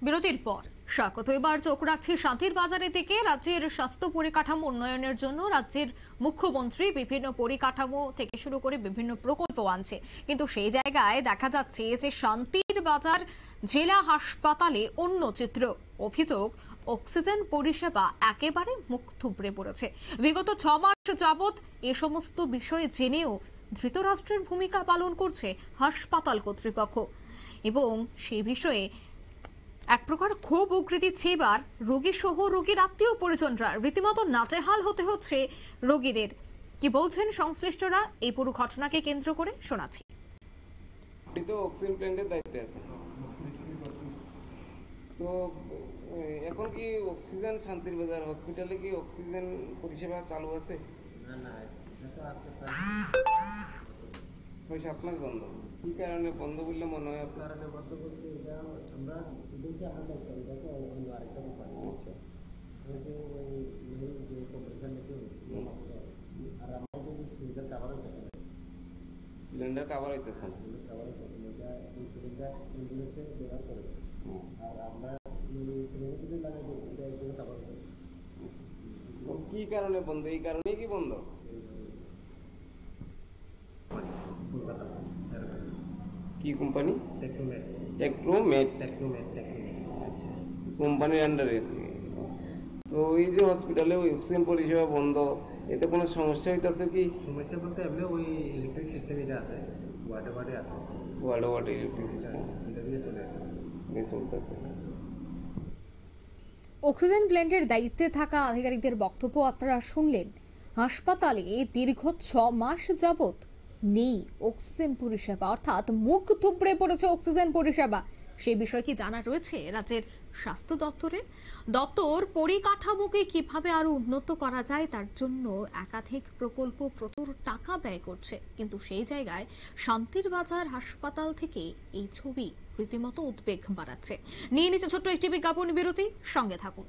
বিরতির পর স্বাগত। এবার চোখ রাখছি শান্তির বাজারের দিকে। রাজ্যের স্বাস্থ্য পরিকাঠামো উন্নয়নের জন্য রাজ্যের মুখ্যমন্ত্রী বিভিন্ন পরিকাঠামো থেকে শুরু করে বিভিন্ন প্রকল্প আনছে, কিন্তু সেই জায়গায় দেখা যাচ্ছে যে শান্তির বাজার জেলা হাসপাতালে অন্য চিত্র। অভিযোগ, অক্সিজেন পরিষেবা একেবারে মুখ থুবড়ে পড়েছে। বিগত 6 মাস যাবৎ এ সমস্ত বিষয়ে জেনেও ধৃতরাষ্ট্রের ভূমিকা পালন করছে হাসপাতাল কর্তৃপক্ষ এবং সেই বিষয়ে এক প্রকার ক্ষোভ উগরে দিচ্ছে এবার রোগী সহ রোগীর আত্মীয় পরিজনরা। রীতিমতো নাজেহাল হতে হচ্ছে রোগীদের। কি বলছেন সংশ্লিষ্টরা এই পুরো ঘটনাকে কেন্দ্র করে শোনাচ্ছি। তো অক্সিজেন প্ল্যান্টের দায়িত্বে আছে। তো এখন কি অক্সিজেন শান্তির বাজার হসপিটালে কি অক্সিজেন পরিষেবা চালু আছে? না, এটা আছে 7 মাস বন্ধ। কি কারণে বন্ধ বললে মনে হয়? কারণে বন্ধ বলতে এটা আমরা দেখি আমাদের এটাকে অন্য আরেকটা ব্যাপার। আচ্ছা, যে কম্পিটিশন দেখে আর আমরা যদি সিলিন্ডার কাভার হইতেছে না, সিলিন্ডার কাভার হইতেছে না, কাভার হইতেছে না, এটা এই সিলিন্ডার ইঞ্জিনিয়ারকে ব্যবহার করে আর আমরা সিলিন্ডার লাগাই দিই, এটা একদম কাভার হইতেছে। কি কারণে বন্ধ? এই কারণেই কি বন্ধ? কি কোম্পানি? টেকনোমেট কোম্পানির আন্ডারে। তো এই যে হসপিটালে অক্সিজেন পরিষেবা বন্ধ, এতে কোনো সমস্যা হইতেছে কি? সমস্যা বলতে এমনি ওই ইলেকট্রিক সিস্টেম এটা আছে, ওয়ার্ডে আছে, ওয়ার্ডে ইলেকট্রিক সিস্টেম এটা দিয়ে চলতেছে। অক্সিজেন প্ল্যান্টের দায়িত্বে থাকা আধিকারিকদের বক্তব্য আপনারা শুনলেন। হাসপাতালে দীর্ঘ 6 মাস যাবৎ নেই অক্সিজেন পরিষেবা, অর্থাৎ মুখ থুবড়ে পড়েছে অক্সিজেন পরিষেবা। সেই বিষয়ে কি জানা রয়েছে রাজ্যের স্বাস্থ্য দপ্তরের? দপ্তর পরিকাঠামোকে কিভাবে আরো উন্নত করা যায় তার জন্য একাধিক প্রকল্প প্রচুর টাকা ব্যয় করছে, কিন্তু সেই জায়গায় শান্তির বাজার হাসপাতাল থেকে এই ছবি রীতিমতো উদ্বেগ বাড়াচ্ছে। নিয়ে নিচ্ছে ছোট্ট একটি বিজ্ঞাপন বিরতি, সঙ্গে থাকুন।